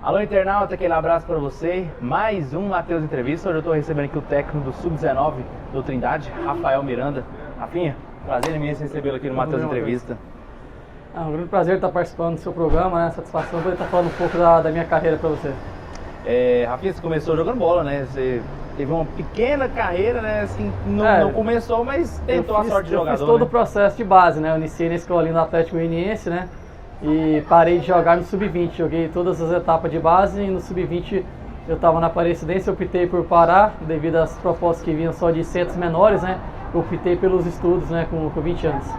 Alô, internauta, aquele abraço para você. Mais um Matheus Entrevista. Hoje eu estou recebendo aqui o técnico do Sub-19 do Trindade, Rafael Miranda. Rafinha, prazer imenso recebê-lo aqui no Matheus Entrevista. É um grande prazer estar participando do seu programa, né? Satisfação poder estar falando um pouco da minha carreira para você. Rafinha, você começou jogando bola, né? Você teve uma pequena carreira, né? Assim, não começou, mas tentou a sorte de jogador. Eu fiz todo né? o processo de base, né? Eu iniciei na escolinha do Atlético Goianiense, né? E parei de jogar no Sub-20. Joguei todas as etapas de base e no Sub-20 eu estava na Aparecidense, eu optei por parar devido às propostas que vinham só de centros menores, né? Eu optei pelos estudos, né? Com 20 anos.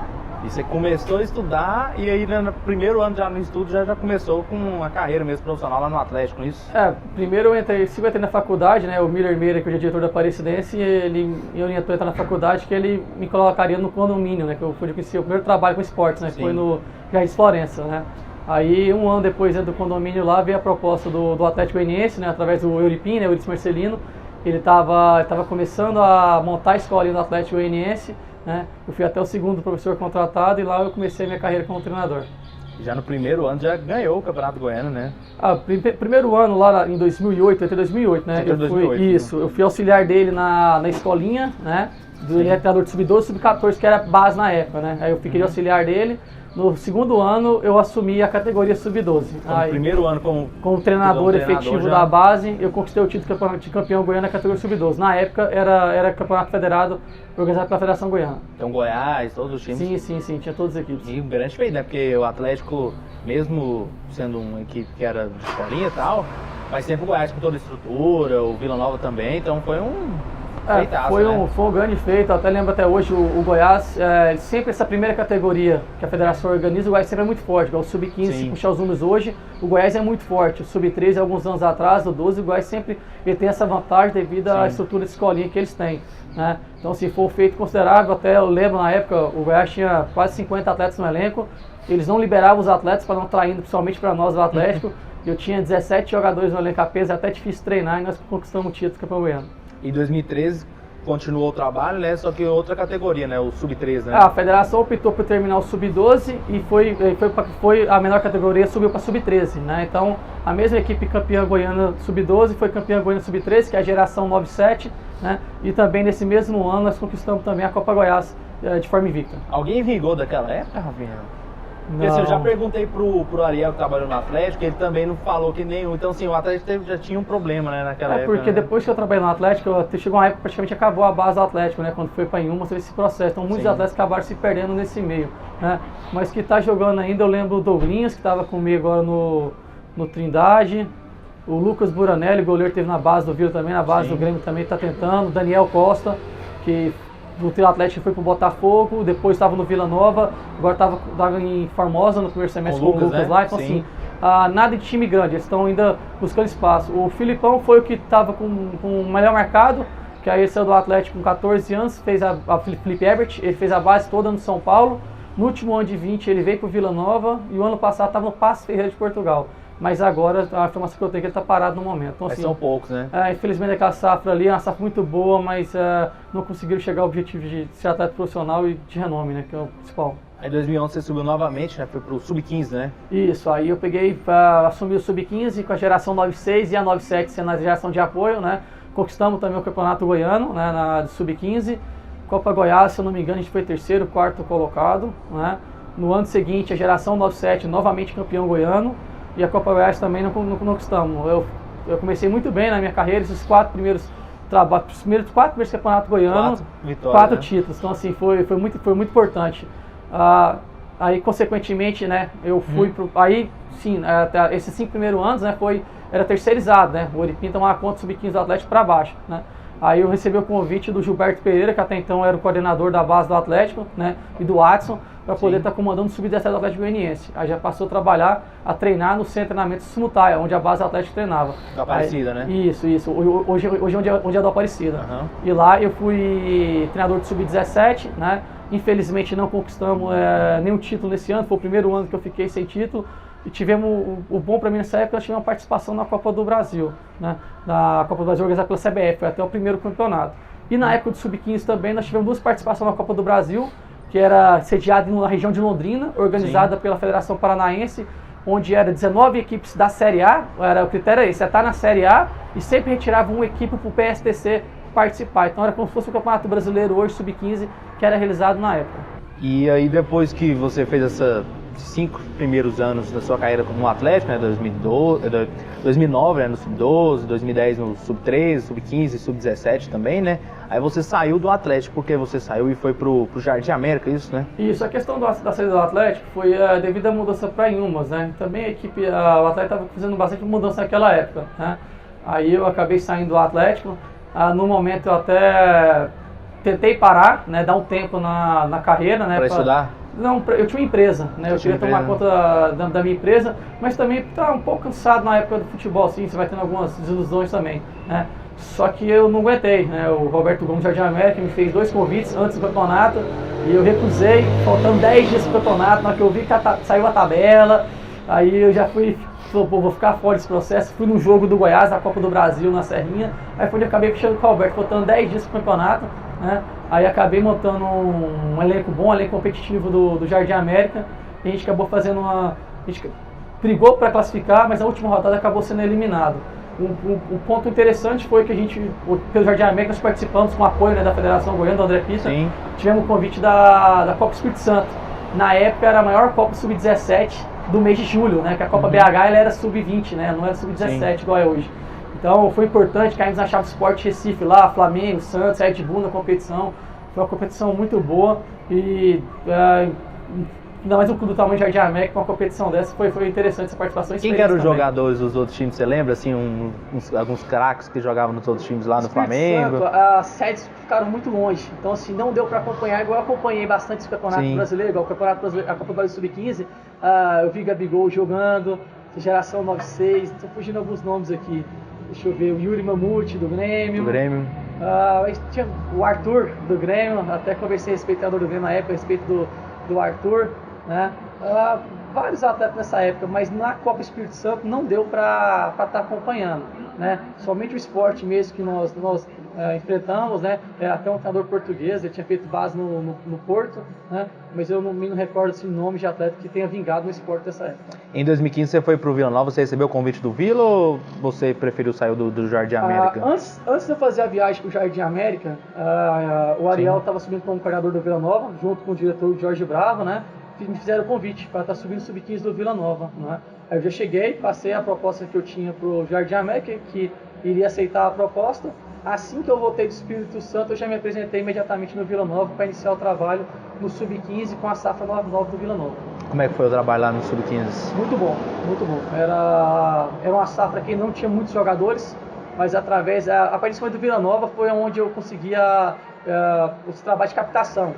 E você começou a estudar e aí no primeiro ano já no estudo já começou com uma carreira mesmo profissional lá no Atlético, não é isso? Primeiro eu entrei na faculdade, né? O Miller Meira, que é o diretor da Aparecidense, ele me orientou a entrar na faculdade que ele me colocaria no condomínio, né? Que eu fui conhecer o primeiro trabalho com esportes, né? Que foi no Jardim Florença, né? Aí um ano depois do condomínio lá veio a proposta do Atlético Goianiense, né? Através do Euripim, né? O Eurídice Marcelino. Ele estava começando a montar a escola do Atlético Goianiense, né? Eu fui até o segundo professor contratado e lá eu comecei a minha carreira como treinador. Já no primeiro ano já ganhou o Campeonato Goiano, né? Primeiro ano lá em 2008, até 2008, né? Eu fui auxiliar dele na escolinha, né? Ele é treinador de Sub-12 e Sub-14, que era base na época, né? Aí eu fiquei de auxiliar dele. No segundo ano eu assumi a categoria Sub-12. No primeiro ano como treinador efetivo da base, eu conquistei o título de campeão goiano na categoria Sub-12. Na época era campeonato federado organizado pela Federação Goiana. Então Goiás, todos os times? Sim, tinha todas as equipes. E um grande feito, né? Porque o Atlético, mesmo sendo uma equipe que era de escolinha e tal, mas sempre o Goiás com toda a estrutura, o Vila Nova também, então foi um... Foi um grande feito, eu até lembro até hoje o Goiás, sempre essa primeira categoria que a federação organiza, o Goiás sempre é muito forte, o Sub-15, se puxar os números hoje, o Goiás é muito forte, o Sub-13 alguns anos atrás, o 12, o Goiás sempre tem essa vantagem devido à estrutura de escolinha que eles têm, né? Então se for um feito considerável, até eu lembro na época, o Goiás tinha quase 50 atletas no elenco, eles não liberavam os atletas para não traindo, principalmente para nós do Atlético, eu tinha 17 jogadores no elenco apenas, até difícil treinar e nós conquistamos o título do campeão goiano. Em 2013 continuou o trabalho, né? Só que outra categoria, né? O Sub-13, né? A federação optou por terminar o Sub-12 e foi a menor categoria, subiu para Sub-13, né? Então, a mesma equipe campeã goiana Sub-12 foi campeã goiana Sub-13, que é a geração 97, né? E também nesse mesmo ano nós conquistamos também a Copa Goiás de forma invicta. Alguém vingou daquela época, Rafinha? Porque assim, eu já perguntei pro Ariel que trabalhou no Atlético, ele também não falou que nenhum. Então assim, o Atlético já tinha um problema, né, naquela época. Porque depois que eu trabalhei no Atlético, chegou uma época que praticamente acabou a base do Atlético, né? Quando foi para Inhuma, teve esse processo. Então muitos atletas acabaram se perdendo nesse meio, né? Mas que tá jogando ainda, eu lembro o Douglinhas, que estava comigo agora no Trindade. O Lucas Buranelli, o goleiro, teve na base do Vila também, na base do Grêmio também está tentando. O Daniel Costa, que do trio Atlético foi pro Botafogo, depois estava no Vila Nova, agora estava em Formosa no primeiro semestre com o Lucas, né? Lá, então assim, nada de time grande, eles estão ainda buscando espaço. O Filipão foi o que estava com o melhor marcado, que aí ele saiu do Atlético com 14 anos, fez a Felipe Herbert, ele fez a base toda no São Paulo, no último ano de 20 ele veio pro Vila Nova e o ano passado estava no Paços Ferreira de Portugal. Mas agora, a informação que eu tenho é que ele está parado no momento. Então, assim, são poucos, né? Infelizmente aquela safra ali é uma safra muito boa, mas não conseguiram chegar ao objetivo de ser atleta profissional e de renome, né? Que é o principal. Aí em 2011 você subiu novamente, né? Foi pro Sub-15, né? Isso, aí eu peguei, assumi o Sub-15 com a geração 96 e a 97 sendo a geração de apoio, né? Conquistamos também o Campeonato Goiano, né? Na Sub-15. Copa Goiás, se eu não me engano, a gente foi terceiro, quarto colocado, né? No ano seguinte, a geração 97 novamente campeão goiano. E a Copa Goiás também não conquistamos. Eu comecei muito bem na minha carreira, esses 4 primeiros trabalhos, os quatro primeiros campeonatos goianos, 4 títulos. Então assim, foi muito importante. Aí consequentemente, né, eu fui aí sim, esses 5 primeiros anos, né, era terceirizado, né? O Euripim tomava conta do Sub-15 do Atlético para baixo, né? Aí eu recebi o convite do Gilberto Pereira, que até então era o coordenador da base do Atlético, né, e do Watson, para poder estar comandando o Sub-17 do Atlético Goianiense. Aí já passou a treinar no centro de treinamento Sumutaia, onde a base do Atlético treinava. Da Aparecida, né? Isso. Hoje onde é do Aparecida. E lá eu fui treinador de Sub-17, né? Infelizmente não conquistamos nenhum título nesse ano, foi o primeiro ano que eu fiquei sem título. E tivemos, o bom para mim nessa época, nós tivemos uma participação na Copa do Brasil, né? Na Copa do Brasil organizada pela CBF, foi até o primeiro campeonato. E na época do Sub-15 também, nós tivemos 2 participações na Copa do Brasil, que era sediada na região de Londrina, organizada pela Federação Paranaense, onde era 19 equipes da Série A, o critério era esse, você tá na Série A e sempre retirava uma equipe para o PSTC participar. Então era como se fosse o Campeonato Brasileiro hoje, Sub-15, que era realizado na época. E aí depois que você fez esses 5 primeiros anos da sua carreira como Atlético, né, 2009 né, no Sub-12, 2010 no Sub-13, Sub-15, Sub-17 também, né? Aí você saiu do Atlético, porque você saiu e foi pro Jardim América, isso, né? Isso, a questão da saída do Atlético foi devido à mudança para Inhumas, né? Também a equipe, o Atlético estava fazendo bastante mudança naquela época, né? Aí eu acabei saindo do Atlético, no momento eu até tentei parar, né? Dar um tempo na carreira, né? Para estudar? Não, eu tinha uma empresa, né? Eu queria tomar conta da minha empresa, mas também estava um pouco cansado na época do futebol, assim, você vai tendo algumas desilusões também, né? Só que eu não aguentei, né? O Roberto Gomes do Jardim América me fez 2 convites antes do campeonato e eu recusei, faltando 10 dias pro campeonato, na hora que eu vi que saiu a tabela, aí eu já fui, falei, pô, vou ficar fora desse processo, fui no jogo do Goiás, na Copa do Brasil, na Serrinha, aí foi onde eu acabei fechando com o Roberto, faltando 10 dias pro campeonato, né? Aí acabei montando um elenco bom, um elenco competitivo do Jardim América, e a gente acabou fazendo a gente brigou para classificar, mas a última rodada acabou sendo eliminado. Um ponto interessante foi que a gente, pelo Jardim América, nós participamos com o apoio, né, da Federação Goiana, do André Pita. Sim. Tivemos o convite da Copa Espírito Santo. Na época era a maior Copa Sub-17 do mês de julho, né? Que a Copa BH ela era Sub-20, né? Não era Sub-17 igual é hoje. Então foi importante, caímos na chave Sport Recife lá, Flamengo, Santos, Red Bull na competição. Foi uma competição muito boa e ainda mais um clube do tamanho de Jardim América com uma competição dessa, foi interessante essa participação. Quem eram os jogadores dos outros times, você lembra? Assim, alguns craques que jogavam nos outros times lá no Flamengo? Santo, as sedes ficaram muito longe, então assim, não deu para acompanhar, igual eu acompanhei bastante esse campeonato brasileiro, igual o campeonato brasileiro, a Copa do Brasil Sub-15, eu vi Gabigol jogando, geração 96, estou fugindo alguns nomes aqui, deixa eu ver, o Yuri Mamute do Grêmio. Tinha o Arthur do Grêmio, até conversei a respeito do Grêmio na época, a respeito do Arthur, né? Vários atletas nessa época, mas na Copa Espírito Santo não deu para estar acompanhando, né? Somente o esporte mesmo que nós enfrentamos, né? Era até um treinador português, ele tinha feito base no Porto, né? Mas eu não me recordo assim, nome de atleta que tenha vingado no esporte dessa época. Em 2015 você foi pro Vila Nova, você recebeu o convite do Vila ou você preferiu sair do Jardim América? Antes de eu fazer a viagem pro Jardim América, o Ariel estava subindo como coordenador do Vila Nova, junto com o diretor Jorge Bravo, né? Me fizeram o convite para estar subindo o Sub-15 do Vila Nova, né? Aí eu já cheguei, passei a proposta que eu tinha pro Jardim América, que iria aceitar a proposta. Assim que eu voltei do Espírito Santo, eu já me apresentei imediatamente no Vila Nova para iniciar o trabalho no Sub-15 com a safra 9 do Vila Nova. Como é que foi o trabalho lá no Sub-15? Muito bom, muito bom. Era uma safra que não tinha muitos jogadores, mas através a participação do Vila Nova foi onde eu conseguia os trabalhos de captação.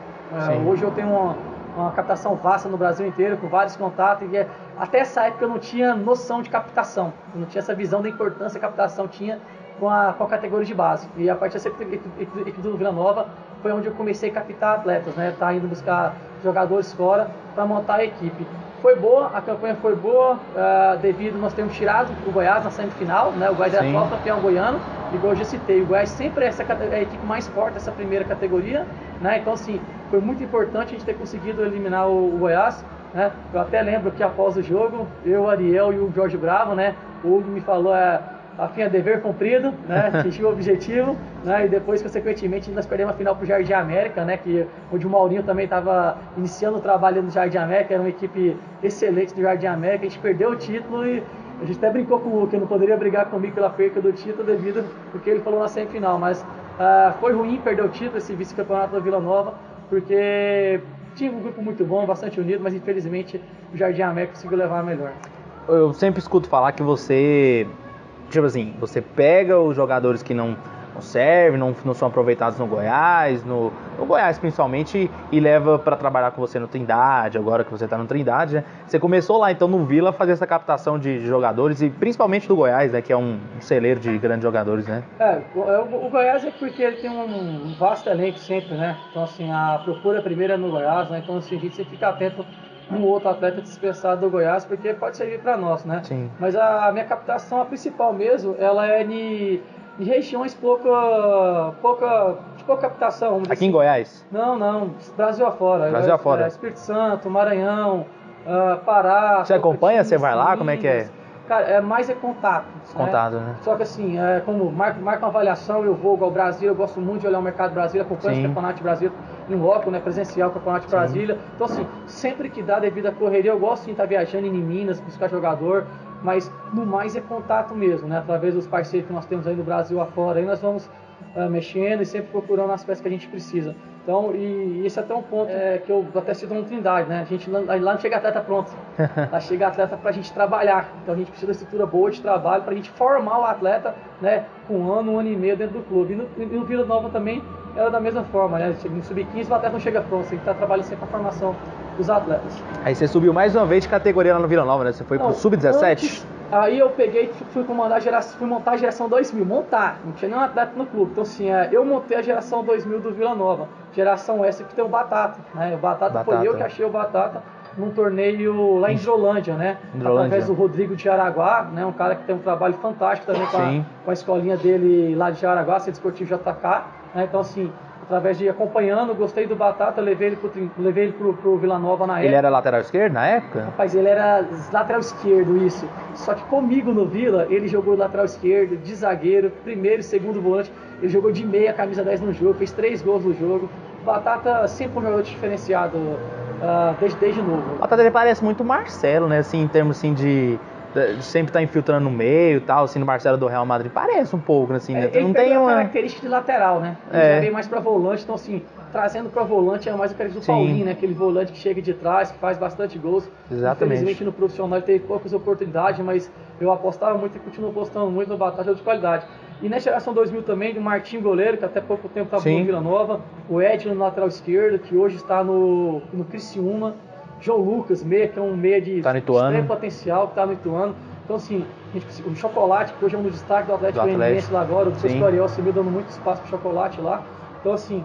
Hoje eu tenho uma captação vasta no Brasil inteiro, com vários contatos, e até essa época eu não tinha noção de captação, eu não tinha essa visão da importância que a captação tinha com a categoria de base. E a partir dessa equipe do Vila Nova foi onde eu comecei a captar atletas, né? Tá indo buscar jogadores fora para montar a equipe. Foi boa, a campanha foi boa, devido nós termos tirado o Goiás na semifinal, né? O Goiás era atual campeão goiano, igual eu já citei, o Goiás sempre é a equipe mais forte dessa primeira categoria, né? Então assim, foi muito importante a gente ter conseguido eliminar o Goiás, né? Eu até lembro que após o jogo, eu, o Ariel e o Jorge Bravo, né? O Hugo me falou, afim é dever cumprido, né? Atingiu o objetivo, né? E depois, consequentemente, nós perdemos a final para o Jardim América, né? Onde o Maurinho também estava iniciando o trabalho no Jardim América, era uma equipe excelente do Jardim América, a gente perdeu o título e a gente até brincou com o Hugo, que não poderia brigar comigo pela perca do título devido ao que ele falou na semifinal, mas foi ruim perder o título, esse vice-campeonato da Vila Nova, porque tinha um grupo muito bom, bastante unido, mas infelizmente o Jardim América conseguiu levar a melhor. Eu sempre escuto falar que você, tipo assim, você pega os jogadores que não servem, não são aproveitados no Goiás, no Goiás principalmente, e leva para trabalhar com você no Trindade, agora que você está no Trindade, né? Você começou lá então no Vila a fazer essa captação de jogadores, e principalmente do Goiás, né? Que é um celeiro de grandes jogadores, né? O Goiás é porque ele tem um vasto elenco sempre, né? Então assim, a procura primeira é no Goiás, né? Então assim, a gente sempre fica atento um outro atleta dispensado do Goiás, porque pode servir para nós, né? Sim. Mas a minha captação, a principal mesmo, ela é de regiões de pouca captação. Aqui em Goiás? Não, Brasil afora. Brasil afora. Espírito Santo, Maranhão, Pará... Você acompanha? Você vai lá? Como é que é? Cara, mais é contato. Contato, né? Só que assim, como marca uma avaliação, eu vou ao Brasil, eu gosto muito de olhar o mercado brasileiro, acompanho o Campeonato de Brasília em loco, né, presencial, Campeonato de Brasília. Então assim, sempre que dá devido à correria, eu gosto de estar viajando em Minas, buscar jogador, mas no mais é contato mesmo, né? Através dos parceiros que nós temos aí no Brasil afora, aí nós vamos mexendo e sempre procurando as peças que a gente precisa. Então, e esse é até um ponto que eu até cito uma Trindade, né? A gente lá não chega atleta pronto, lá chega atleta pra gente trabalhar. Então a gente precisa de estrutura boa de trabalho pra gente formar o atleta, né? Com um ano e meio dentro do clube. E no Vila Nova também era da mesma forma, né? No Sub-15 o atleta não chega pronto, você tem que estar trabalhando sempre a formação dos atletas. Aí você subiu mais uma vez de categoria lá no Vila Nova, né? Você foi pro Sub-17? Aí eu peguei, fui montar a geração 2000, não tinha nenhum atleta no clube. Então assim, eu montei a geração 2000 do Vila Nova, geração essa que tem o Batata, né? O Batata foi eu que achei o Batata num torneio lá em Hidrolândia, né? Através do Rodrigo de Araguá, né? Um cara que tem um trabalho fantástico também com a escolinha dele lá de Araguá, Centro Esportivo JK, né? Então assim, através de acompanhando, gostei do Batata, levei ele pro Vila Nova na época. Ele era lateral esquerdo na época? Rapaz, ele era lateral esquerdo, isso. Só que comigo no Vila, ele jogou de lateral esquerdo, de zagueiro, primeiro e segundo volante. Ele jogou de meia, camisa 10 no jogo, fez 3 gols no jogo. Batata sempre um jogador diferenciado desde novo. O Batata ele parece muito Marcelo, né? Assim, em termos assim, de sempre tá infiltrando no meio e tal, assim, no Marcelo do Real Madrid. Parece um pouco, assim, né? Ele não tem uma característica de lateral, né? Ele já veio mais pra volante, então assim, trazendo pra volante é mais a característica do Paulinho, né? Aquele volante que chega de trás, que faz bastante gols. Exatamente. Infelizmente no profissional ele teve poucas oportunidades, mas eu apostava muito e continuo apostando muito no Batata de qualidade. E na geração 2000 também, do Martinho goleiro, que até pouco tempo estava no Vila Nova, o Edno no lateral esquerdo, que hoje está no Criciúma, João Lucas, meia, que é um meia de extremo potencial, que está no Ituano. Então assim, o Chocolate, que hoje é um dos destaques do Atlético Goianiense lá agora, o professor Ariel assumiu dando muito espaço para o Chocolate lá. Então assim,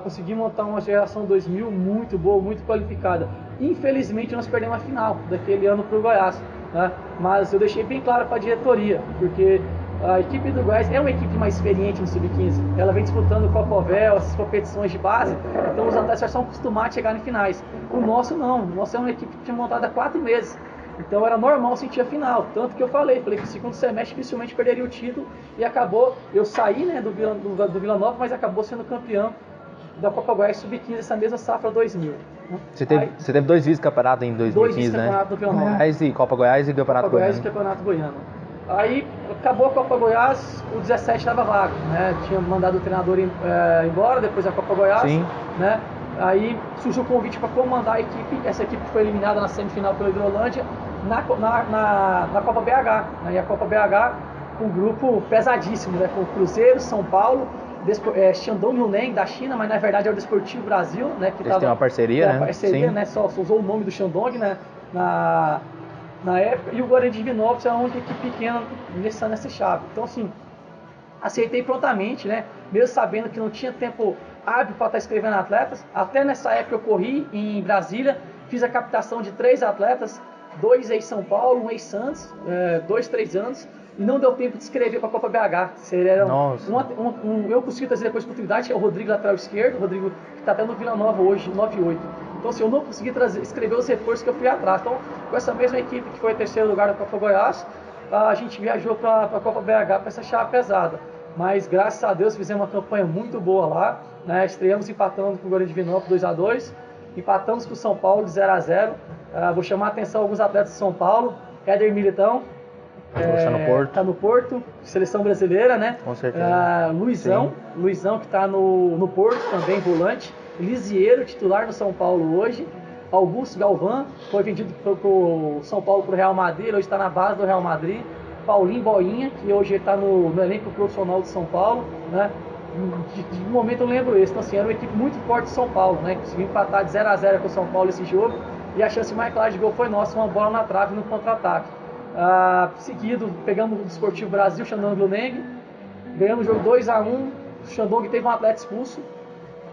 consegui montar uma geração 2000 muito boa, muito qualificada. Infelizmente nós perdemos a final daquele ano para o Goiás, né? Mas eu deixei bem claro para a diretoria, porque a equipe do Goiás é uma equipe mais experiente no Sub-15. Ela vem disputando o Copa Ovel, essas competições de base, então os atletas já são acostumados a chegar em finais. O nosso não, o nosso é uma equipe que tinha montada há 4 meses. Então era normal sentir a final, tanto que eu falei que o segundo semestre dificilmente perderia o título e acabou, eu saí, né, do Vila Nova, mas acabou sendo campeão da Copa Goiás Sub-15, essa mesma safra 2000. Né? Você teve 2 vice-campeonatos em 2015, 2 vice-campeonatos do Vila Nova. Goiás e Copa Goiás e Campeonato Copa Goiás Goiano. E Campeonato Goiano. Aí acabou a Copa Goiás, o 17 estava vago, né? Tinha mandado o treinador embora depois da Copa Goiás, né? Aí surgiu o convite para comandar a equipe, essa equipe foi eliminada na semifinal pela Hidrolândia na Copa BH, né? E a Copa BH com um grupo pesadíssimo, né? Com o Cruzeiro, São Paulo, Shandong Luneng da China, mas na verdade é o Desportivo Brasil, né? Que eles têm uma parceria, né? Uma parceria, né? Só usou o nome do Shandong, né? Na época, e o Guarani de Divinópolis é uma única equipe pequena nessa chave. Então, assim, aceitei prontamente, né? Mesmo sabendo que não tinha tempo hábil para estar escrevendo atletas. Até nessa época eu corri em Brasília, fiz a captação de 3 atletas, 2 ex-São Paulo, 1 ex-Santos, 2, 3 anos, e não deu tempo de escrever para a Copa BH. Eu consegui trazer depois a oportunidade, que é o Rodrigo, lateral esquerdo, o Rodrigo que está até no Vila Nova hoje, 9-8. Então, assim, eu não consegui escrever os reforços que eu fui atrás. Então, com essa mesma equipe que foi a 3º lugar da Copa Goiás, a gente viajou para a Copa BH para essa chave pesada. Mas, graças a Deus, fizemos uma campanha muito boa lá, né? Estreamos empatando com o Guarani de Divinópolis 2-2, empatamos com o São Paulo de 0-0. Vou chamar a atenção alguns atletas de São Paulo, Éder Militão, está no Porto, seleção brasileira, né? Com certeza. Luizão que está no Porto também, volante. Lisieiro, titular no São Paulo hoje. Augusto Galvão, foi vendido para o São Paulo para o Real Madrid, hoje está na base do Real Madrid. Paulinho Boinha, que hoje está no elenco profissional de São Paulo, né? De momento eu lembro esse. Então, assim, era uma equipe muito forte de São Paulo, né? Conseguiu empatar de 0-0 com o São Paulo esse jogo, e a chance mais clara de gol foi nossa, uma bola na trave no contra-ataque. Seguido, pegamos o Desportivo Brasil, Shandong Luneng, ganhamos o jogo 2-1, o Shandong teve um atleta expulso.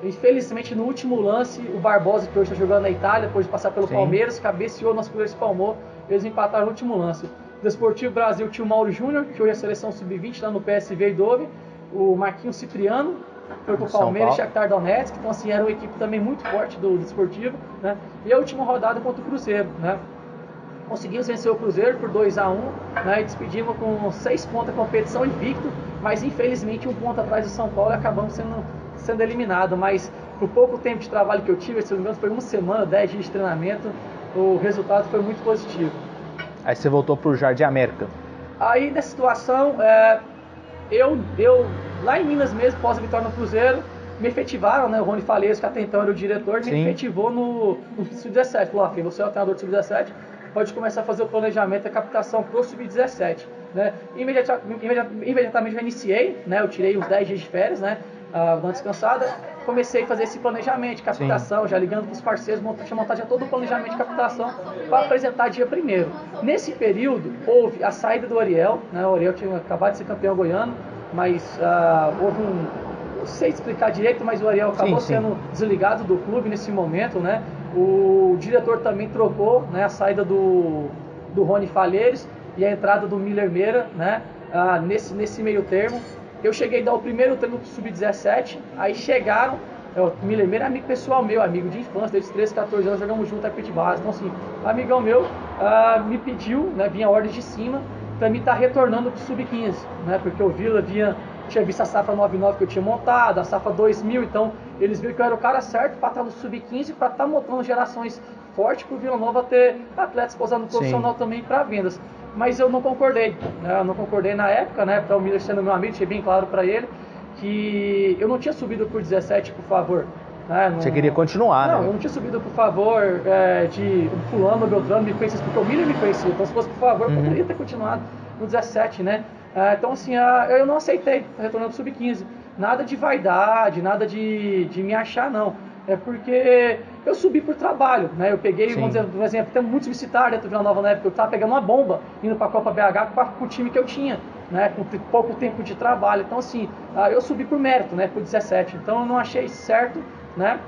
Infelizmente, no último lance, o Barbosa, que hoje está jogando na Itália, depois de passar pelo Palmeiras, cabeceou, nosso goleiro espalmou, eles empataram no último lance. O Desportivo Brasil tinha o Mauro Júnior, que hoje é a seleção sub-20, está no PSV Eindhoven, o Marquinhos Cipriano, foi pro São Palmeiras, Paulo. Shakhtar Donetsk, então assim, era uma equipe também muito forte do esportivo, né? E a última rodada contra o Cruzeiro, né? Conseguimos vencer o Cruzeiro por 2-1, né, e despedimos com 6 pontos a competição invicto, mas infelizmente 1 ponto atrás do São Paulo e acabamos sendo eliminado. Mas por pouco tempo de trabalho que eu tive, se não me engano foi 1 semana, 10 dias de treinamento, o resultado foi muito positivo. Aí você voltou pro Jardim América. Aí nessa situação, eu lá em Minas mesmo, pós a vitória no Cruzeiro, me efetivaram, né, o Rony Falez, que até então era o diretor, me efetivou no Sub-17, falou, filho, você é o treinador do Sub-17, pode começar a fazer o planejamento e a captação pro Sub-17, né? Imediatamente eu iniciei, né? Eu tirei uns 10 dias de férias, né? Dando uma descansada, comecei a fazer esse planejamento de captação, já ligando para os parceiros, montar já todo o planejamento de captação para apresentar dia 1º. Nesse período, houve a saída do Ariel, né? O Ariel tinha acabado de ser campeão goiano, mas houve não sei explicar direito, mas o Ariel acabou sendo desligado do clube nesse momento, né? O diretor também trocou, né, a saída do Rony Falheires e a entrada do Miller Meira, né, nesse meio termo. Eu cheguei a dar o primeiro treino do Sub-17, aí chegaram, o Miller Meira é amigo pessoal meu, amigo de infância, desde 13, 14 anos, jogamos junto aqui de base. Então assim, amigão meu me pediu, né, vinha a ordem de cima, para mim estar retornando para o Sub-15, né, porque o Vila tinha visto a safra 99 que eu tinha montado, a safra 2000, então eles viram que eu era o cara certo para estar no Sub-15, para estar montando gerações fortes para o Vila Nova ter atletas posando no profissional também para vendas. Mas eu não concordei, né? Eu não concordei na época, né? Para o Miller sendo meu amigo, deixei bem claro para ele que eu não tinha subido por 17, por favor. Né? Você queria continuar, não, né? eu não tinha subido por favor de fulano ou Beltrano me conhecesse, porque o Miller me conhecia. Então se fosse por favor, eu poderia ter continuado no 17, né? Então assim, eu não aceitei retornando pro Sub-15. Nada de vaidade, nada de me achar, não. É porque eu subi por trabalho, né? Eu peguei, vamos dizer, por exemplo, tem muitos publicitários dentro do Vila Nova na época, eu estava pegando uma bomba, indo para a Copa BH com o time que eu tinha, né? Com pouco tempo de trabalho. Então assim, eu subi por mérito, né? Por 17. Então eu não achei certo, né?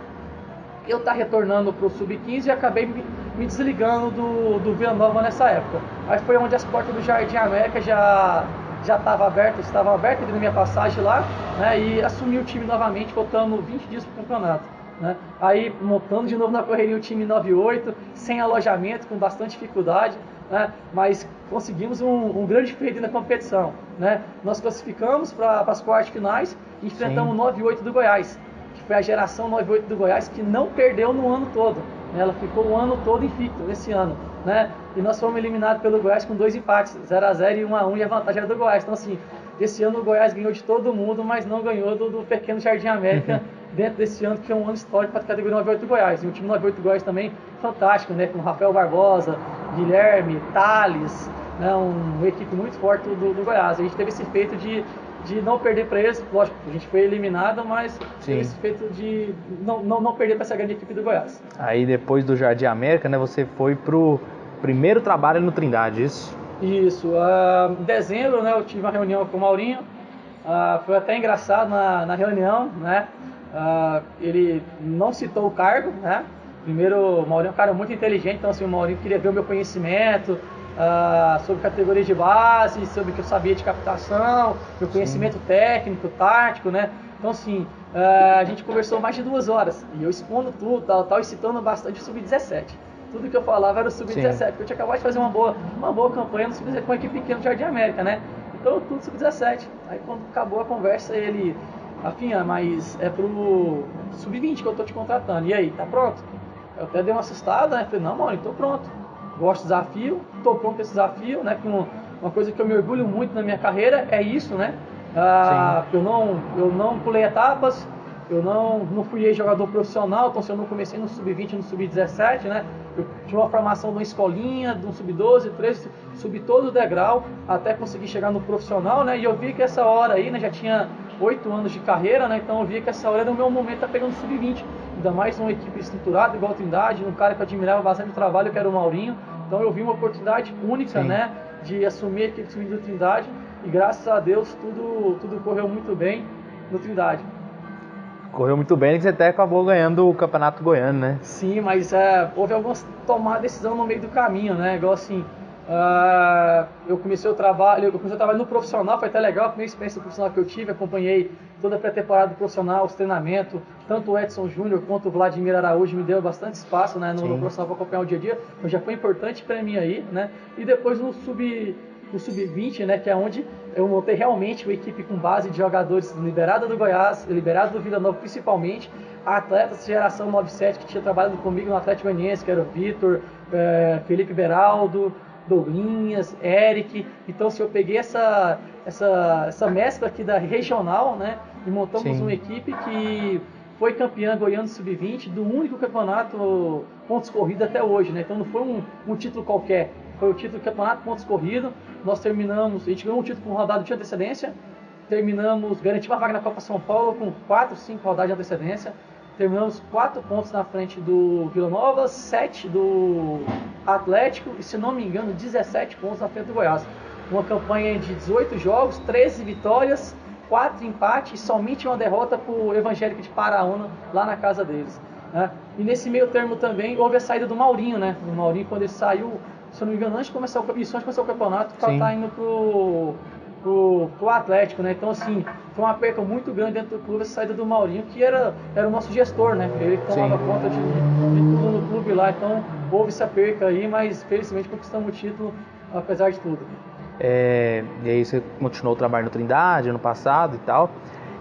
Eu estar retornando para o Sub-15 e acabei me desligando do Vila Nova nessa época. Aí foi onde as portas do Jardim América já estavam abertas na minha passagem lá, né, e assumi o time novamente, faltando 20 dias para o campeonato. Né. Aí montando de novo na correria o time 98, sem alojamento, com bastante dificuldade, né, mas conseguimos um grande feito na competição. Né. Nós classificamos para as quartas finais e enfrentamos o 98 do Goiás, que foi a geração 98 do Goiás que não perdeu no ano todo. Né, ela ficou o ano todo invicto nesse ano. Né, e nós fomos eliminados pelo Goiás com 2 empates, 0-0 e 1-1, e a vantagem era do Goiás. Então assim, esse ano o Goiás ganhou de todo mundo, mas não ganhou do pequeno Jardim América dentro desse ano, que é um ano histórico para a categoria 98 do Goiás. E o time 98 do Goiás também fantástico, né, com Rafael Barbosa, Guilherme, Thales, né, uma equipe muito forte do Goiás. A gente teve esse feito de não perder para eles, lógico, a gente foi eliminado, mas teve esse feito de não perder para essa grande equipe do Goiás. Aí depois do Jardim América, né, você foi pro primeiro trabalho no Trindade, isso? Isso, em dezembro, né, eu tive uma reunião com o Maurinho, foi até engraçado na reunião, né, ele não citou o cargo, né, primeiro o Maurinho é um cara muito inteligente, então assim, o Maurinho queria ver o meu conhecimento, sobre categorias de base, sobre o que eu sabia de captação, meu conhecimento técnico, tático, né? Então assim, a gente conversou mais de 2 horas e eu expondo tudo, tal, e citando bastante o Sub-17. Tudo que eu falava era o Sub-17, porque eu tinha acabado de fazer uma boa campanha no Sub-17 com a equipe pequena do Jardim América, né? Então tudo Sub-17. Aí quando acabou a conversa, ele, Rafinha, mas é pro Sub-20 que eu tô te contratando. E aí, tá pronto? Eu até dei uma assustada, né? Falei, não, mano, tô pronto. Gosto do desafio, estou pronto para esse desafio, né? Uma coisa que eu me orgulho muito na minha carreira é isso, né? Eu não pulei etapas, eu não fui ex-jogador profissional, então se eu não comecei no Sub-20, no Sub-17, né? Eu tive uma formação de uma escolinha, de um Sub-12, 13, subi todo o degrau até conseguir chegar no profissional, né? E eu vi que essa hora aí, né? Já tinha 8 anos de carreira, né? Então eu vi que essa hora era o meu momento de estar pegando Sub-20. Ainda mais uma equipe estruturada, igual a Trindade, um cara que eu admirava bastante o trabalho, que era o Maurinho. Então eu vi uma oportunidade única, né, de assumir a equipe Sub-20 do Trindade. E graças a Deus tudo correu muito bem no Trindade. Correu muito bem, que você até acabou ganhando o Campeonato Goiano, né? Sim, mas houve algumas tomadas de decisão no meio do caminho, né? Igual assim, Eu comecei o trabalho no profissional, foi até legal, a primeira experiência profissional que eu tive, acompanhei toda a pré-temporada do profissional, os treinamentos, tanto o Edson Júnior quanto o Vladimir Araújo me deu bastante espaço, né, no profissional para acompanhar o dia a dia, então já foi importante para mim aí, né, e depois no Sub-20, né, que é onde eu montei realmente uma equipe com base de jogadores liberados do Goiás, liberados do Vila Nova principalmente, atletas de geração 97 que tinha trabalhado comigo no Atlético Goianiense, que era o Vitor, Felipe Beraldo, Douglinhas, Eric. Então, eu peguei essa mescla aqui da regional, né, e montamos uma equipe que foi campeã goiano sub-20 do único campeonato pontos corridos até hoje, né? Então não foi um título qualquer, foi o título do campeonato pontos corridos. Nós terminamos, a gente ganhou um título com rodada de antecedência, garantimos uma vaga na Copa São Paulo com 4, 5 rodadas de antecedência. Terminamos 4 pontos na frente do Vila Nova, 7 do Atlético e, se não me engano, 17 pontos na frente do Goiás. Uma campanha de 18 jogos, 13 vitórias, 4 empates e somente uma derrota para o Evangélico de Paraúna, lá na casa deles, né? E nesse meio termo também houve a saída do Maurinho, né? O Maurinho, quando ele saiu, se eu não me engano, antes de começar o campeonato, tá indo pro Atlético, né? Então, assim, foi uma perca muito grande dentro do clube, essa saída do Maurinho, que era o nosso gestor, né? Ele tomava conta de tudo no clube lá, então houve essa perca aí, mas felizmente conquistamos o título, apesar de tudo. E aí você continuou o trabalho no Trindade ano passado e tal,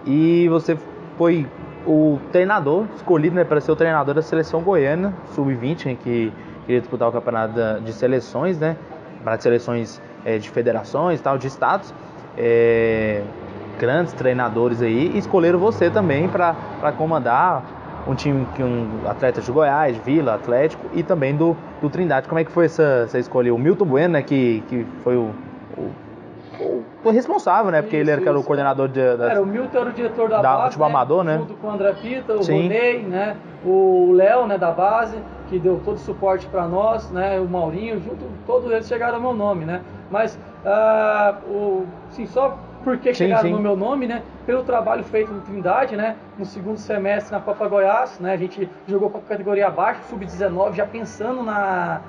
e você foi o treinador escolhido, né, para ser o treinador da seleção goiana sub-20, né, que queria disputar o campeonato de seleções, né, para seleções de federações e tal, de estados. Grandes treinadores aí, e escolheram você também para comandar um time atletas de Goiás, Vila, Atlético e também do Trindade. Como é que foi essa escolha? O Milton Bueno, né, que foi o responsável, né? Porque ele era o coordenador o Milton era o diretor da base, futebol amador, né? Junto com o André Pita, o Ronei, né? O Léo, né, da base, que deu todo o suporte para nós, né? O Maurinho, todos eles chegaram ao meu nome, né? Mas, só porque chegaram no meu nome, né? Pelo trabalho feito no Trindade, né? No segundo semestre na Copa Goiás, né? A gente jogou com a categoria abaixo, sub-19, já pensando na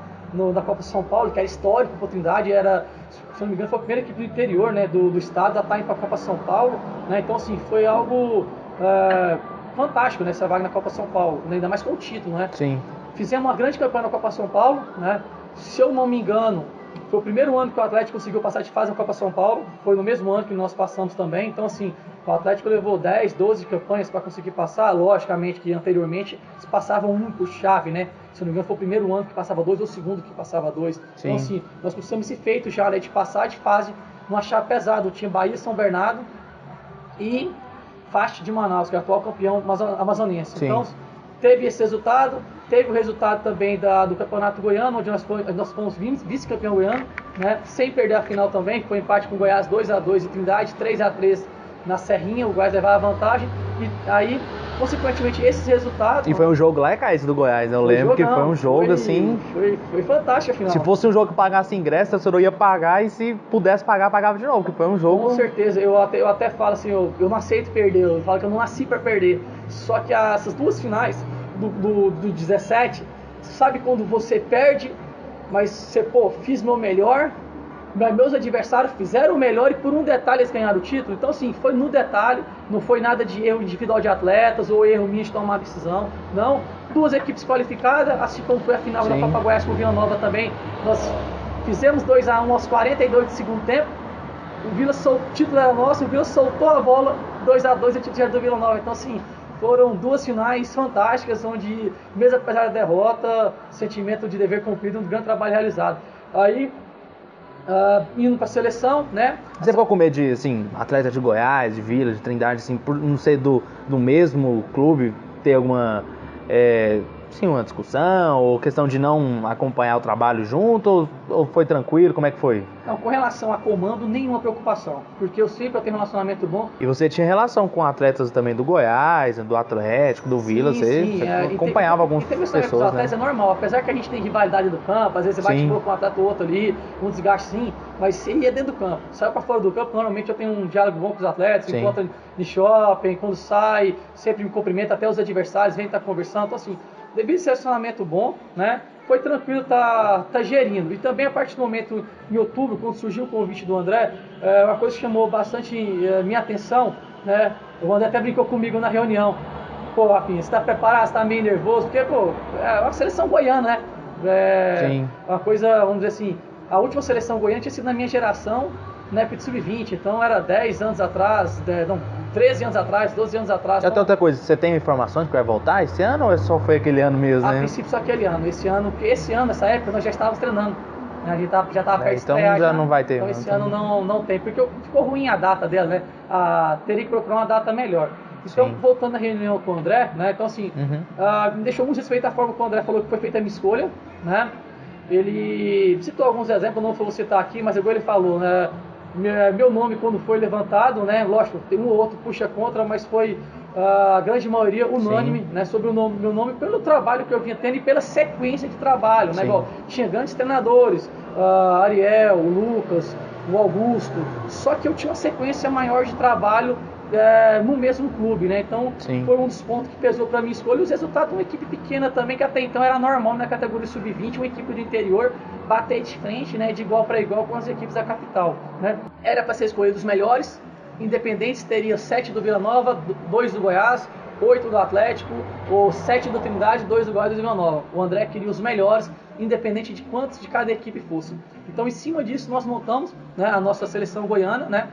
Copa São Paulo, que era histórico para o Trindade, se não me engano, foi a primeira equipe do interior, né, do estado a estar indo para a Copa São Paulo, né? Então, assim, foi algo fantástico, né, essa vaga na Copa São Paulo, né? Ainda mais com o título, né? Sim. Fizemos uma grande campanha na Copa São Paulo, né? Se eu não me engano, foi o primeiro ano que o Atlético conseguiu passar de fase na Copa São Paulo, foi no mesmo ano que nós passamos também. Então, assim, o Atlético levou 10, 12 campanhas para conseguir passar. Logicamente que anteriormente eles passavam um por chave, né? Se não me engano, foi o primeiro ano que passava 2 ou o segundo que passava 2. Então, assim, nós precisamos esse feito já, né, de passar de fase numa chave pesada. Tinha Bahia, São Bernardo e Fast de Manaus, que é o atual campeão amazonense. Sim. Então, teve esse resultado. Teve o resultado também do Campeonato Goiano, onde nós fomos vice-campeão goiano, né? Sem perder a final também, foi empate com o Goiás 2-2 e Trindade, 3-3 na Serrinha, o Goiás levava a vantagem, e aí, consequentemente, esses resultados... E foi um jogo lá, Caís, do Goiás, né? Eu lembro que foi um jogo assim... Foi fantástico a final. Se fosse um jogo que pagasse ingresso, eu não ia pagar, e se pudesse pagar, pagava de novo, porque foi um jogo... Com certeza, eu até falo assim, eu não aceito perder, eu falo que eu não nasci para perder, só que essas duas finais... Do 17, sabe quando você perde, mas você, fiz meu melhor, meus adversários fizeram o melhor e por um detalhe eles ganharam o título. Então, assim, foi no detalhe, não foi nada de erro individual de atletas ou erro minha de tomar decisão, não. Duas equipes qualificadas, assim como foi a final da Copa Goiás com o Vila Nova também, nós fizemos 2-1 aos 42 do segundo tempo, o título era nosso, o Vila soltou a bola, 2-2 e o título era do Vila Nova. Então, assim, foram duas finais fantásticas, onde, mesmo apesar da derrota, sentimento de dever cumprido, um grande trabalho realizado. Aí, indo para a seleção, né? Você ficou com medo de, assim, atleta de Goiás, de Vila, de Trindade, assim, por não ser do mesmo clube, ter alguma, uma discussão, ou questão de não acompanhar o trabalho junto, ou foi tranquilo? Como é que foi? Não, com relação a comando, nenhuma preocupação, porque eu sempre tenho um relacionamento bom. E você tinha relação com atletas também do Goiás, do Atlético, do Vila, você acompanhava algumas pessoas, atletas, né? É normal, apesar que a gente tem rivalidade do campo, às vezes você bate com um atleta ou outro ali, um desgaste sim, mas você ia dentro do campo, saiu para fora do campo, normalmente eu tenho um diálogo bom com os atletas, encontro em shopping, quando sai, sempre me cumprimenta, até os adversários, vem estar conversando, então assim, devido a esse relacionamento bom, né? foi tranquilo, tá gerindo. E também a partir do momento, em outubro, quando surgiu o convite do André, uma coisa que chamou bastante minha atenção, né? O André até brincou comigo na reunião. Pô, Rafinha, você tá preparado, você tá meio nervoso? Porque, pô, é uma seleção goiana, né? Sim. Uma coisa, vamos dizer assim, a última seleção goiana tinha sido na minha geração, na época de sub-20, então era 10 anos atrás, 13 anos atrás, 12 anos atrás. E até Então, outra coisa, você tem informações que vai voltar esse ano ou só foi aquele ano mesmo, a né? princípio só aquele ano. Esse ano, nessa época, nós já estávamos treinando. Né? A gente já estava perto de Então estrear, já não vai ter. Então esse ano não tem, porque ficou ruim a data dela, né? Teria que procurar uma data melhor. Então, Sim. voltando à reunião com o André, né? Então assim, me deixou muito satisfeito a forma que o André falou que foi feita a minha escolha, né? Ele citou alguns exemplos, não vou citar aqui, mas igual ele falou, né? Meu nome quando foi levantado, né? Lógico, tem um ou outro puxa contra, mas foi a grande maioria unânime, né? Sobre o meu nome, pelo trabalho que eu vinha tendo e pela sequência de trabalho, né? Igual, tinha grandes treinadores, Ariel, o Lucas, o Augusto, só que eu tinha uma sequência maior de trabalho no mesmo clube, né? Então foi um dos pontos que pesou para minha escolha. E os resultados de uma equipe pequena também, que até então era normal na categoria sub-20, uma equipe do interior bater de frente, né? De igual para igual com as equipes da capital, né? Era para ser escolhido os melhores. Independentes teria 7 do Vila Nova, 2 do Goiás, 8 do Atlético, ou 7 do Trindade, 2 do Goiás e 2 do Vila Nova. O André queria os melhores, independente de quantos de cada equipe fosse. Então, em cima disso, nós montamos, né, a nossa seleção goiana, né?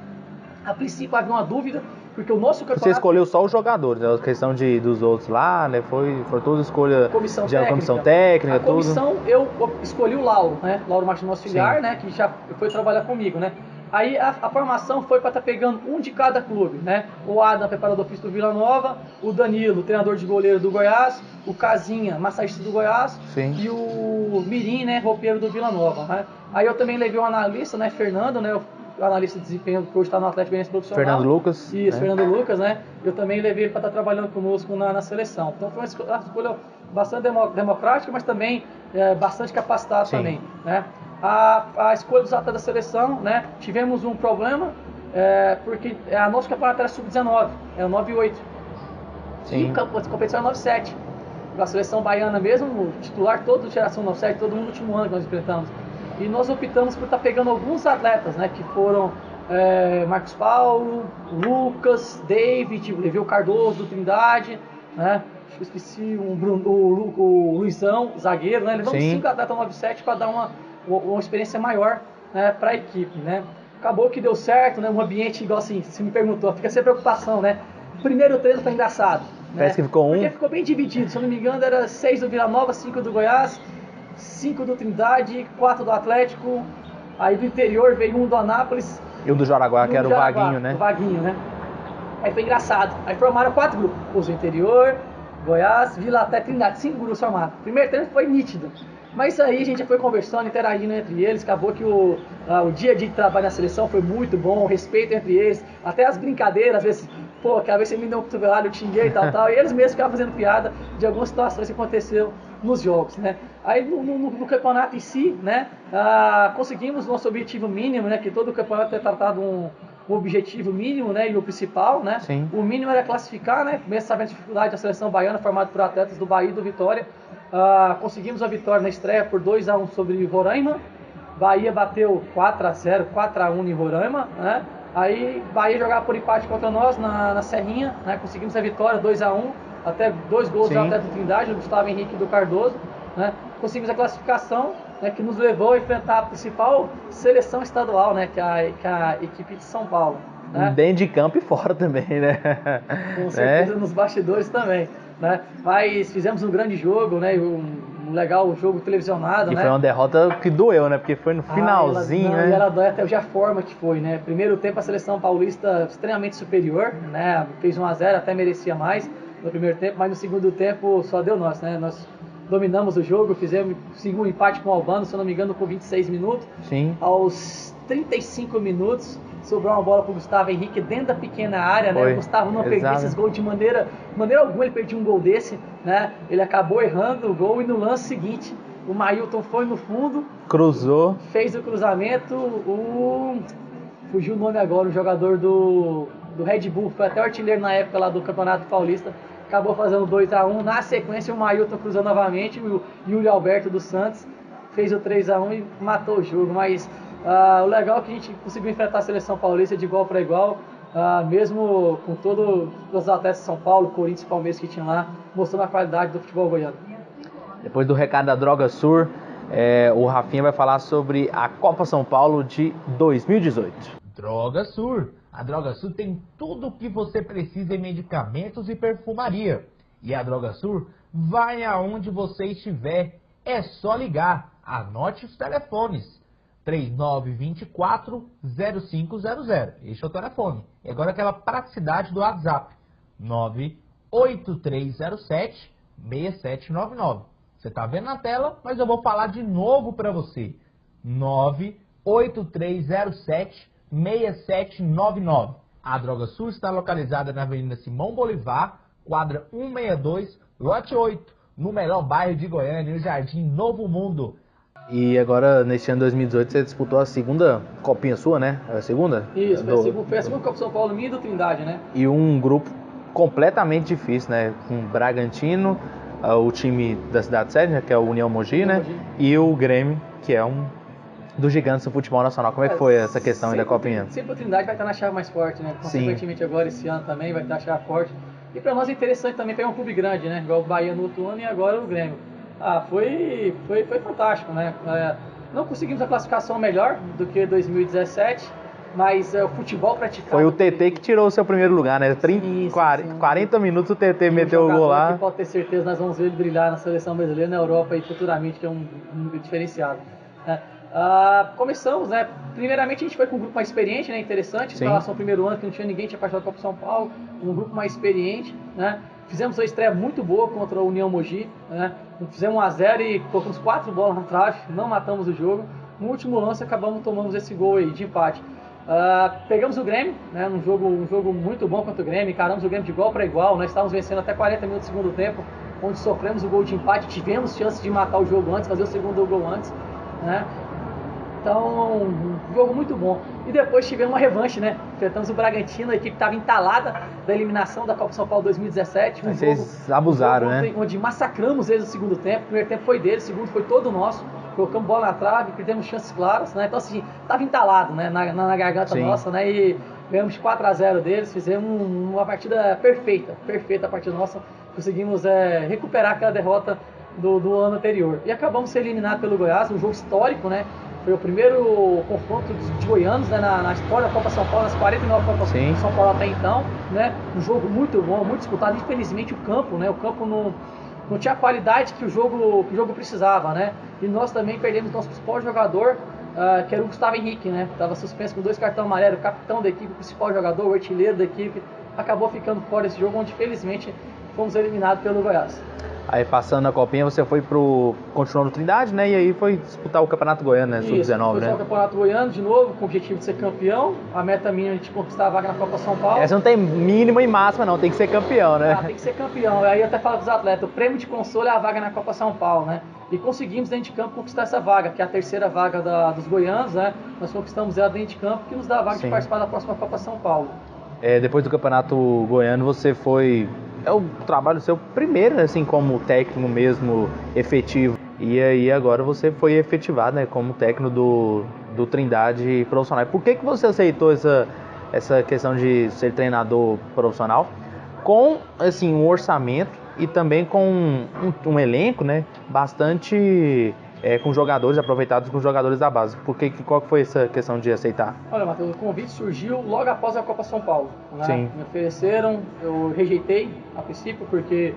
A princípio havia uma dúvida, porque o nosso campeonato... Você escolheu só os jogadores, né? A questão dos outros lá, né? Foi toda escolha comissão técnica, a comissão, tudo. eu escolhi o Lauro, né? Lauro Martins Auxiliar, Sim. né? Que já foi trabalhar comigo, né? Aí a formação foi para estar pegando um de cada clube, né? O Adam, preparador físico do Vila Nova, o Danilo, treinador de goleiro do Goiás, o Casinha, massagista do Goiás, Sim. E o Mirim, né? Roupeiro do Vila Nova, né? Aí eu também levei um analista, né? Fernando, né? O analista de desempenho que hoje está no Atlético Goianiense Profissional. Fernando Lucas. Isso, né? Fernando Lucas, né? Eu também levei ele para estar trabalhando conosco na seleção. Então foi uma escolha bastante democrática, mas também bastante capacitada também, né? A escolha dos atletas da seleção, né? Tivemos um problema, porque a nossa campeonato era sub-19, era 9-8. E a competição era 9-7. A seleção baiana mesmo, o titular todo, geração 9-7, todo mundo no último ano que nós enfrentamos. E nós optamos por estar pegando alguns atletas, né? Que foram Marcos Paulo, Lucas, David, levei o Cardoso do Trindade, né? Eu esqueci o Luizão, zagueiro, né? Levamos 5 atletas 9-7 para dar uma experiência maior, né, para a equipe, né? Acabou que deu certo, né? Um ambiente igual assim, você me perguntou, fica sem preocupação, né? O primeiro treino foi engraçado. Parece que ficou Porque ficou bem dividido, se eu não me engano era 6 do Vila Nova, 5 do Goiás, 5 do Trindade, 4 do Atlético, aí do interior veio um do Anápolis. E o do Jaraguá, que era o Vaguinho, né? O Vaguinho, né? Aí foi engraçado, aí formaram 4 grupos, os do interior, Goiás, Vila até Trindade, 5 grupos formados. O primeiro treino foi nítido. Mas isso aí a gente já foi conversando, interagindo entre eles, acabou que o dia a dia de trabalho na seleção foi muito bom, o respeito entre eles, até as brincadeiras, às vezes, aquela vez você me deu um cotovelado, eu xinguei e tal, e eles mesmos ficavam fazendo piada de algumas situações que aconteceram nos jogos, né? Aí no campeonato em si, né, conseguimos nosso objetivo mínimo, né, que todo o campeonato é tratado um objetivo mínimo, né, e o principal, né? Sim. O mínimo era classificar, né? Mesmo sabendo a dificuldade da seleção baiana, formada por atletas do Bahia e do Vitória. Conseguimos a vitória na estreia por 2-1 sobre Roraima. Bahia bateu 4-0, 4-1 em Roraima, né? Aí Bahia jogava por empate contra nós na Serrinha, né? Conseguimos a vitória 2-1, até 2 gols do atleta do Trindade, do Gustavo Henrique e do Cardoso, né? Conseguimos a classificação, né, que nos levou a enfrentar a principal seleção estadual, né, que é a equipe de São Paulo. Né? Dentro de campo e fora também, né? Com certeza nos bastidores também. Né? Mas fizemos um grande jogo, né? Um legal jogo televisionado. E né? foi uma derrota que doeu, né? Porque foi no finalzinho, né? E ela dói até hoje a forma que foi, né? Primeiro tempo a seleção paulista extremamente superior, né? Fez 1-0, até merecia mais no primeiro tempo, mas no segundo tempo só deu nós, né? Nós dominamos o jogo, fizemos segundo empate com o Albano, se eu não me engano, com 26 minutos. Sim. Aos 35 minutos, sobrou uma bola para o Gustavo Henrique dentro da pequena área, né? O Gustavo não perdia esses gols de maneira alguma, ele perdia um gol desse, né? Ele acabou errando o gol e no lance seguinte, o Mailton foi no fundo, cruzou, fez o cruzamento, fugiu o nome agora, o jogador do Red Bull, foi até o artilheiro na época lá do Campeonato Paulista, acabou fazendo 2-1. Na sequência, o Mailton cruzou novamente, o Yuri Alberto dos Santos fez o 3-1 e matou o jogo. Mas o legal é que a gente conseguiu enfrentar a seleção paulista de igual para igual, mesmo com todos os atletas de São Paulo, Corinthians e Palmeiras que tinham lá, mostrando a qualidade do futebol goiano. Depois do recado da Drogasul, o Rafinha vai falar sobre a Copa São Paulo de 2018. Drogasul. A Drogasul tem tudo o que você precisa em medicamentos e perfumaria. E a Drogasul vai aonde você estiver. É só ligar. Anote os telefones. 3924-0500. Este é o telefone. E agora aquela praticidade do WhatsApp. 98307-6799. Você está vendo na tela, mas eu vou falar de novo para você. 98307-6799. A Drogasul está localizada na Avenida Simão Bolivar, quadra 162, lote 8, no melhor bairro de Goiânia, no Jardim Novo Mundo. E agora, neste ano de 2018, você disputou a segunda copinha sua, né? A segunda? Isso, foi a segunda Copa São Paulo minha e do Trindade, né? E um grupo completamente difícil, né? Com Bragantino, o time da cidade sede, né? Que é o União Mogi, né? E o Grêmio, que é um dos gigantes do futebol nacional. Como é que foi essa questão aí da copinha? Sempre o Trindade vai estar na chave mais forte, né? Consequentemente agora, esse ano também, vai estar na chave forte. E para nós é interessante também pegar um clube grande, né? Igual o Bahia no outro ano e agora o Grêmio. Foi fantástico, né? Não conseguimos a classificação melhor do que 2017, mas o futebol praticado... Foi o TT que tirou o seu primeiro lugar, né? 40 minutos o TT meteu o gol lá. Pode ter certeza, nós vamos ver ele brilhar na seleção brasileira, na Europa e futuramente, que é um diferenciado. Né? Começamos, né? Primeiramente a gente foi com um grupo mais experiente, né? Interessante, em relação ao primeiro ano que não tinha ninguém, tinha participado da Copa São Paulo, um grupo mais experiente, né? Fizemos uma estreia muito boa contra a União Mogi, né? Fizemos 1-0 e colocamos 4 bolas na trave, não matamos o jogo. No último lance tomamos esse gol aí de empate. Pegamos o Grêmio, né? Um jogo muito bom contra o Grêmio, encaramos o Grêmio de igual para igual. Nós estávamos vencendo até 40 minutos do segundo tempo, onde sofremos o gol de empate, tivemos chance de matar o jogo antes, fazer o segundo gol antes, né? Então, um jogo muito bom. E depois tivemos uma revanche, né? Enfrentamos o Bragantino, a equipe estava entalada da eliminação da Copa São Paulo 2017. Vocês abusaram, né? Onde massacramos eles no segundo tempo. O primeiro tempo foi deles, o segundo foi todo nosso. Colocamos bola na trave, perdemos chances claras, né? Então, assim, estava entalado, né? Na garganta nossa, né? E ganhamos 4-0 deles, fizemos uma partida perfeita a partida nossa. Conseguimos recuperar aquela derrota do ano anterior. E acabamos sendo eliminados pelo Goiás, um jogo histórico, né? Foi o primeiro confronto de goianos, né, na história da Copa São Paulo, nas 49 Copas São Paulo até então, né? Um jogo muito bom, muito disputado. Infelizmente o campo não tinha a qualidade que o jogo precisava, né? E nós também perdemos nosso principal jogador, que era o Gustavo Henrique, né? Estava suspenso com 2 cartões amarelos, o capitão da equipe, o principal jogador, o artilheiro da equipe, acabou ficando fora desse jogo, onde felizmente fomos eliminados pelo Goiás. Aí passando a copinha, você continuou no Trindade, né? E aí foi disputar o Campeonato Goiano, né? Sub-19, né? O Campeonato Goiano de novo, com o objetivo de ser campeão. A meta minha é a gente conquistar a vaga na Copa São Paulo. Essa não tem mínima e máxima, não. Tem que ser campeão, né? Tem que ser campeão. Aí eu até falo dos atletas, o prêmio de consolo é a vaga na Copa São Paulo, né? E conseguimos dentro de campo conquistar essa vaga, que é a terceira vaga dos goianos, né? Nós conquistamos ela dentro de campo, que nos dá a vaga de participar da próxima Copa São Paulo. Depois do Campeonato Goiano, você foi... É o trabalho seu primeiro, assim, como técnico mesmo, efetivo. E aí agora você foi efetivado, né, como técnico do Trindade profissional. Por que você aceitou essa questão de ser treinador profissional com, assim, um orçamento e também com um elenco, né, bastante... com jogadores, aproveitados com jogadores da base? Qual foi essa questão de aceitar? Olha, Matheus, o convite surgiu logo após a Copa São Paulo, né? Sim. Me ofereceram, eu rejeitei a princípio, porque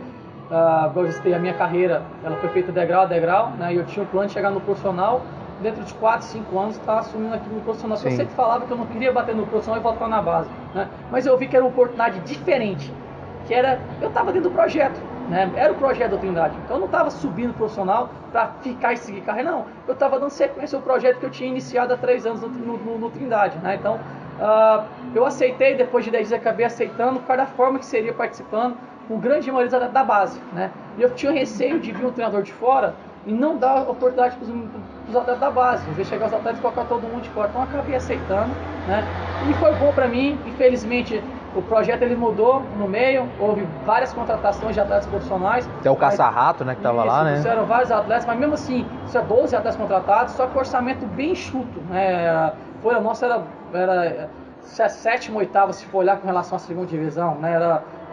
igual eu citei, a minha carreira ela foi feita degrau a degrau, né? E eu tinha um plano de chegar no profissional, dentro de 4, 5 anos estar assumindo aqui no profissional. Eu sempre falava que eu não queria bater no profissional e voltar na base, né? Mas eu vi que era uma oportunidade diferente, que era, eu estava dentro do projeto, né? Era o projeto da Trindade, então eu não estava subindo profissional para ficar e seguir carreira, não. Eu estava dando sequência ao projeto que eu tinha iniciado há 3 anos no Trindade, né? Então eu aceitei, depois de 10 dias acabei aceitando, por causa da forma que seria participando, com grande maioria da base, né? E eu tinha receio de vir um treinador de fora e não dar oportunidade para os atletas da base, às vezes chegar os atletas e colocar todo mundo de fora. Então eu acabei aceitando, né? E foi bom para mim. Infelizmente O projeto ele mudou no meio, houve várias contratações de atletas profissionais. Até o Caça-Rato, né, que tava lá, né? Eram vários atletas, mas mesmo assim, isso é 12 atletas contratados, só que o orçamento bem enxuto, né? A folha nossa era 7ª, 8ª, se for olhar com relação à segunda divisão, né?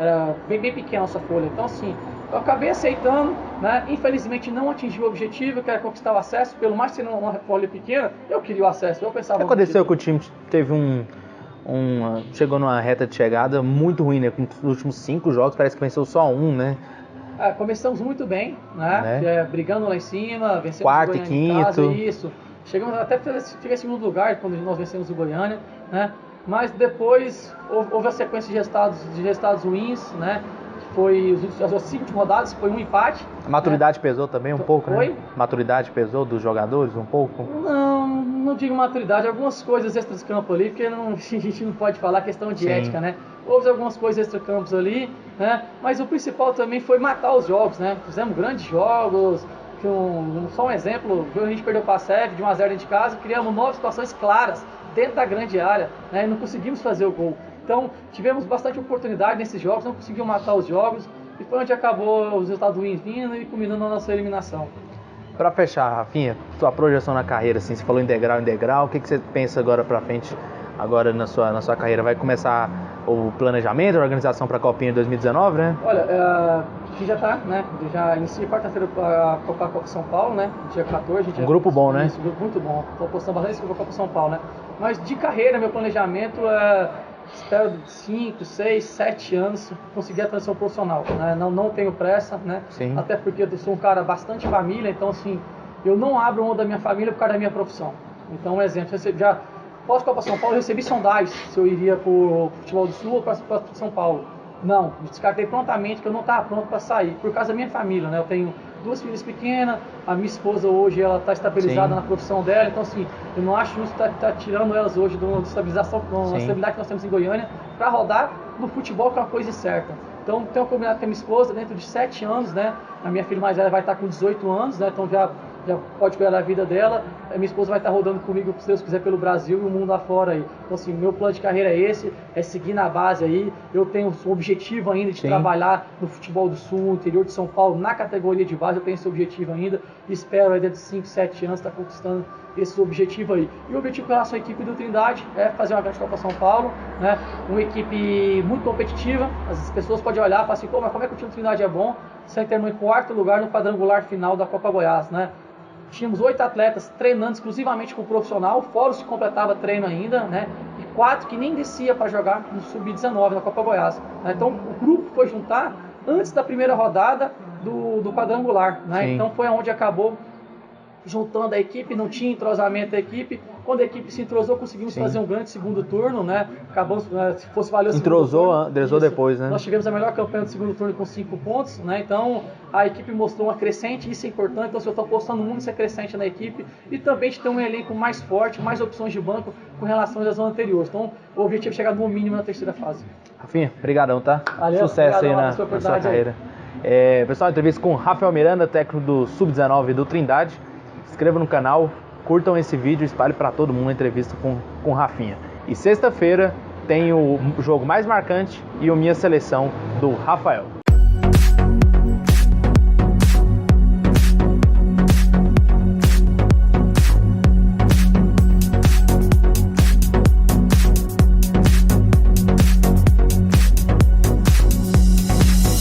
Era bem pequena a nossa folha. Então, assim, eu acabei aceitando, né? Infelizmente não atingi o objetivo, que era conquistar o acesso. Pelo mais que uma folha pequena, eu queria o acesso, eu pensava... O que aconteceu que o time teve chegou numa reta de chegada muito ruim, né? Nos últimos 5 jogos parece que venceu só um, né? Começamos muito bem, né? Brigando lá em cima, vencemos quarto o e Goiânia quinto. em casa, isso. Chegamos até ficar em segundo lugar quando nós vencemos o Goiânia, né? Mas depois houve a sequência de resultados ruins, né? Foi as 5 últimas rodadas, foi um empate. A maturidade pesou também um pouco, foi? né? Maturidade pesou dos jogadores um pouco? Não digo maturidade, algumas coisas extra-campo ali, porque a gente não pode falar questão de ética, né? Houve algumas coisas extra-campos ali, né? Mas o principal também foi matar os jogos, né? Fizemos grandes jogos, só um exemplo, a gente perdeu para a SEV de 1-0 dentro de casa, criamos 9 situações claras dentro da grande área, né? E não conseguimos fazer o gol. Então, tivemos bastante oportunidade nesses jogos, não conseguimos matar os jogos, e foi onde acabou os resultados ruins vindo e culminando a nossa eliminação. Para fechar, Rafinha, sua projeção na carreira, assim, você falou em degrau, o que você pensa agora para frente, agora na sua carreira? Vai começar o planejamento, a organização para a Copinha de 2019, né? Olha, a gente já está, né? Já iniciei quarta-feira a Copa São Paulo, né? Dia 14. Grupo bom, né? Isso, grupo muito bom. Estou apostando bastante na Copa São Paulo, né? Mas de carreira, meu planejamento é... Espero 5, 6, 7 anos conseguir a transição profissional, né? Não tenho pressa, né? Sim. Até porque eu sou um cara bastante família, então assim, eu não abro mão da minha família por causa da minha profissão. Então, um exemplo, pós-Copa São Paulo, eu recebi sondagens se eu iria para o futebol do Sul ou para São Paulo. Não, descartei prontamente que eu não estava pronto para sair, por causa da minha família, né? Eu tenho 2 filhas pequenas, a minha esposa hoje ela está estabilizada na profissão dela, então assim, eu não acho justo estar tirando elas hoje da estabilidade que nós temos em Goiânia para rodar no futebol, que é uma coisa incerta. Então, tenho combinado com a minha esposa, dentro de 7 anos, né? A minha filha mais velha vai estar com 18 anos, né? Então já pode cuidar da vida dela. A minha esposa vai estar rodando comigo, se Deus quiser, pelo Brasil e o mundo afora aí. Então, assim, meu plano de carreira é esse, é seguir na base aí. Eu tenho um objetivo ainda de trabalhar no futebol do Sul, interior de São Paulo, na categoria de base. Eu tenho esse objetivo ainda e espero aí, dentro de 5, 7 anos, estar conquistando esse objetivo aí. E o objetivo com relação à equipe do Trindade é fazer uma grande Copa São Paulo, né? Uma equipe muito competitiva. As pessoas podem olhar e falar assim, mas como é que o time do Trindade é bom? Você terminou em 4º lugar no quadrangular final da Copa Goiás, né? Tínhamos 8 atletas treinando exclusivamente com o profissional, fora os que completava treino ainda, né? E 4 que nem descia para jogar no Sub-19 da Copa Goiás, né? Então o grupo foi juntar antes da primeira rodada do quadrangular, né? Então foi onde acabou juntando a equipe, não tinha entrosamento da equipe. Quando a equipe se entrosou, conseguimos fazer um grande segundo turno, né? Acabamos, se fosse valer o entrosou depois, né? Nós tivemos a melhor campanha do segundo turno com 5 pontos, né? Então a equipe mostrou uma crescente, isso é importante. Então, se eu estou apostando muito nessa crescente na equipe e também de ter um elenco mais forte, mais opções de banco com relação às anos anteriores. Então, o objetivo é chegar no mínimo na 3ª fase. Rafinha, brigadão, tá? Valeu, sucesso aí na sua carreira. Pessoal, entrevista com Rafael Miranda, técnico do Sub-19 do Trindade. Se inscreva no canal, curtam esse vídeo, espalhe para todo mundo a entrevista com Rafinha. E sexta-feira tem o jogo mais marcante e a minha seleção do Rafael.